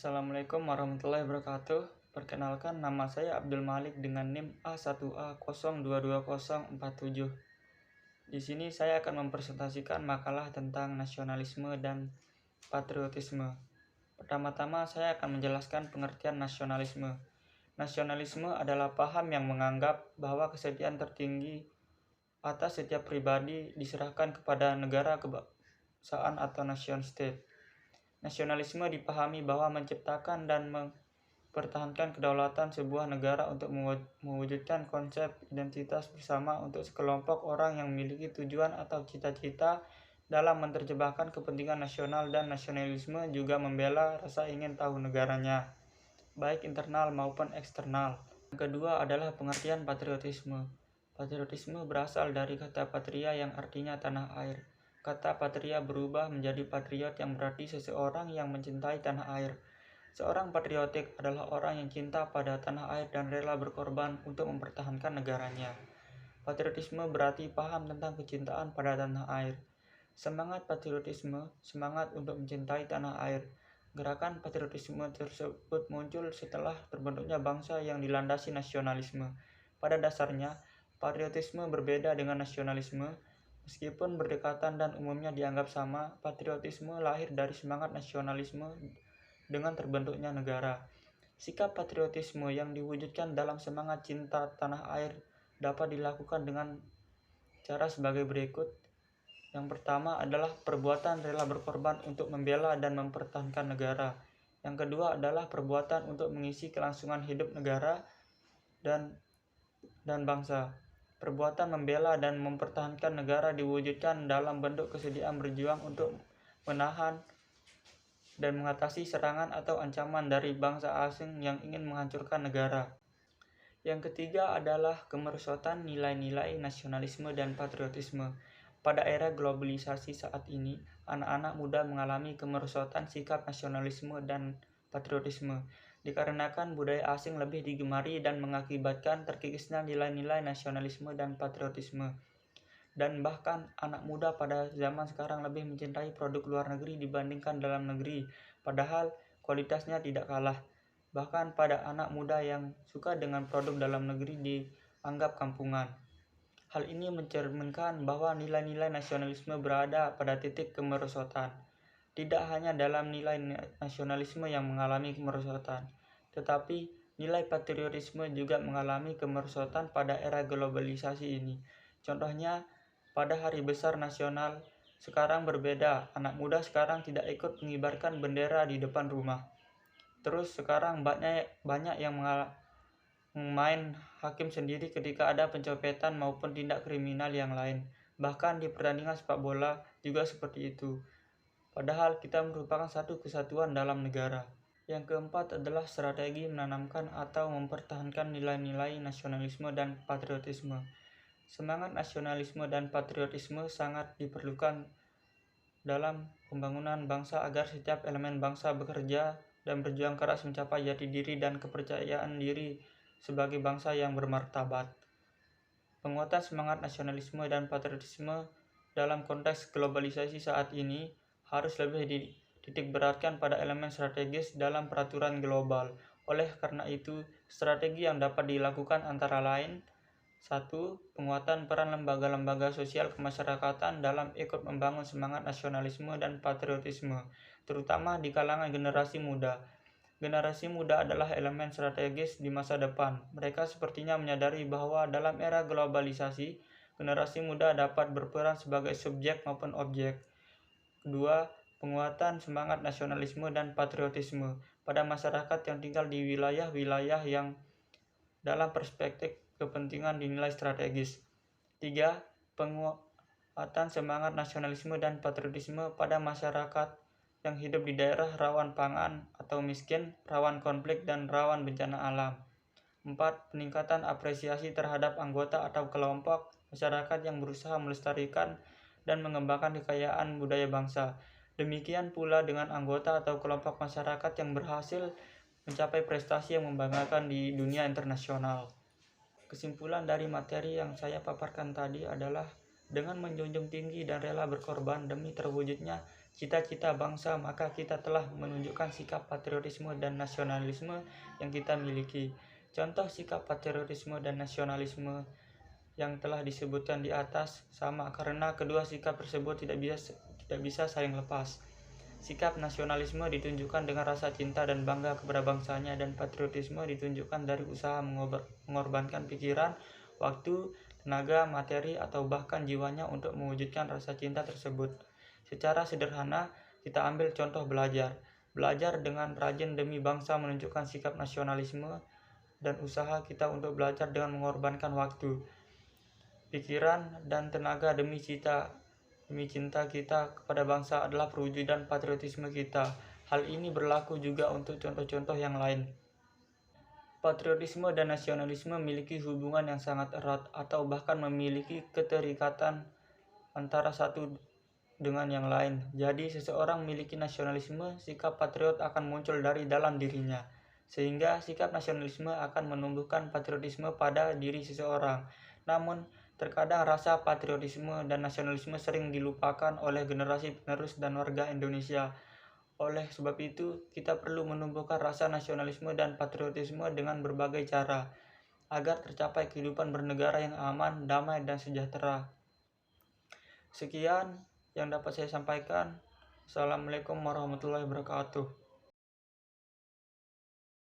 Assalamualaikum warahmatullahi wabarakatuh. Perkenalkan, nama saya Abdul Malik dengan NIM A1A022047. Di sini saya akan mempresentasikan makalah tentang nasionalisme dan patriotisme. Pertama-tama saya akan menjelaskan pengertian nasionalisme. Nasionalisme adalah paham yang menganggap bahwa kesetiaan tertinggi atas setiap pribadi diserahkan kepada negara kebangsaan atau nation state. Nasionalisme dipahami bahwa menciptakan dan mempertahankan kedaulatan sebuah negara untuk mewujudkan konsep identitas bersama untuk sekelompok orang yang memiliki tujuan atau cita-cita dalam menerjemahkan kepentingan nasional, dan nasionalisme juga membela rasa ingin tahu negaranya, baik internal maupun eksternal. Yang kedua adalah pengertian patriotisme. Patriotisme berasal dari kata patria yang artinya tanah air. Kata patria berubah menjadi patriot yang berarti seseorang yang mencintai tanah air. Seorang patriotik adalah orang yang cinta pada tanah air dan rela berkorban untuk mempertahankan negaranya. Patriotisme berarti paham tentang kecintaan pada tanah air. Semangat patriotisme, semangat untuk mencintai tanah air. Gerakan patriotisme tersebut muncul setelah terbentuknya bangsa yang dilandasi nasionalisme. Pada dasarnya, patriotisme berbeda dengan nasionalisme. Meskipun berdekatan dan umumnya dianggap sama, patriotisme lahir dari semangat nasionalisme dengan terbentuknya negara. Sikap patriotisme yang diwujudkan dalam semangat cinta tanah air dapat dilakukan dengan cara sebagai berikut. Yang pertama adalah perbuatan rela berkorban untuk membela dan mempertahankan negara. Yang kedua adalah perbuatan untuk mengisi kelangsungan hidup negara dan bangsa. Perbuatan membela dan mempertahankan negara diwujudkan dalam bentuk kesediaan berjuang untuk menahan dan mengatasi serangan atau ancaman dari bangsa asing yang ingin menghancurkan negara. Yang ketiga adalah kemerosotan nilai-nilai nasionalisme dan patriotisme. Pada era globalisasi saat ini, anak-anak muda mengalami kemerosotan sikap nasionalisme dan patriotisme, dikarenakan budaya asing lebih digemari dan mengakibatkan terkikisnya nilai-nilai nasionalisme dan patriotisme. Dan bahkan anak muda pada zaman sekarang lebih mencintai produk luar negeri dibandingkan dalam negeri, padahal kualitasnya tidak kalah. Bahkan pada anak muda yang suka dengan produk dalam negeri dianggap kampungan. Hal ini mencerminkan bahwa nilai-nilai nasionalisme berada pada titik kemerosotan. Tidak hanya dalam nilai nasionalisme yang mengalami kemerosotan, tetapi nilai patriotisme juga mengalami kemerosotan pada era globalisasi ini. Contohnya, pada hari besar nasional sekarang berbeda. Anak muda sekarang tidak ikut mengibarkan bendera di depan rumah. Terus sekarang banyak yang main hakim sendiri ketika ada pencopetan maupun tindak kriminal yang lain. Bahkan di pertandingan sepak bola juga seperti itu. Padahal kita merupakan satu kesatuan dalam negara. Yang keempat adalah strategi menanamkan atau mempertahankan nilai-nilai nasionalisme dan patriotisme. Semangat nasionalisme dan patriotisme sangat diperlukan dalam pembangunan bangsa agar setiap elemen bangsa bekerja dan berjuang keras mencapai jati diri dan kepercayaan diri sebagai bangsa yang bermartabat. Penguatan semangat nasionalisme dan patriotisme dalam konteks globalisasi saat ini harus lebih dititik beratkan pada elemen strategis dalam peraturan global. Oleh karena itu, strategi yang dapat dilakukan antara lain: 1. Penguatan peran lembaga-lembaga sosial kemasyarakatan dalam ikut membangun semangat nasionalisme dan patriotisme, terutama di kalangan generasi muda. Generasi muda adalah elemen strategis di masa depan. Mereka sepertinya menyadari bahwa dalam era globalisasi, generasi muda dapat berperan sebagai subjek maupun objek. Kedua, penguatan semangat nasionalisme dan patriotisme pada masyarakat yang tinggal di wilayah-wilayah yang dalam perspektif kepentingan dinilai strategis. 3. Penguatan semangat nasionalisme dan patriotisme pada masyarakat yang hidup di daerah rawan pangan atau miskin, rawan konflik, dan rawan bencana alam. 4. Peningkatan apresiasi terhadap anggota atau kelompok masyarakat yang berusaha melestarikan dan mengembangkan kekayaan budaya bangsa. Demikian pula dengan anggota atau kelompok masyarakat yang berhasil mencapai prestasi yang membanggakan di dunia internasional. Kesimpulan dari materi yang saya paparkan tadi adalah Dengan menjunjung tinggi dan rela berkorban demi terwujudnya cita-cita bangsa, maka kita telah menunjukkan sikap patriotisme dan nasionalisme yang kita miliki. Contoh sikap patriotisme dan nasionalisme yang telah disebutkan di atas sama karena kedua sikap tersebut tidak bisa saling lepas. Sikap nasionalisme ditunjukkan dengan rasa cinta dan bangga kepada bangsanya, dan patriotisme ditunjukkan dari usaha mengorbankan pikiran, waktu, tenaga, materi, atau bahkan jiwanya untuk mewujudkan rasa cinta tersebut. Secara sederhana, kita ambil contoh belajar. Belajar dengan rajin demi bangsa menunjukkan sikap nasionalisme dan usaha kita untuk belajar dengan mengorbankan waktu, pikiran, dan tenaga demi cinta kita kepada bangsa adalah perwujudan patriotisme kita. Hal ini berlaku juga untuk contoh-contoh yang lain. Patriotisme dan nasionalisme memiliki hubungan yang sangat erat atau bahkan memiliki keterikatan antara satu dengan yang lain. Jadi seseorang memiliki nasionalisme, sikap patriot akan muncul dari dalam dirinya. Sehingga sikap nasionalisme akan menumbuhkan patriotisme pada diri seseorang. Namun, terkadang rasa patriotisme dan nasionalisme sering dilupakan oleh generasi penerus dan warga Indonesia. Oleh sebab itu, kita perlu menumbuhkan rasa nasionalisme dan patriotisme dengan berbagai cara, agar tercapai kehidupan bernegara yang aman, damai, dan sejahtera. Sekian yang dapat saya sampaikan. Assalamualaikum warahmatullahi wabarakatuh.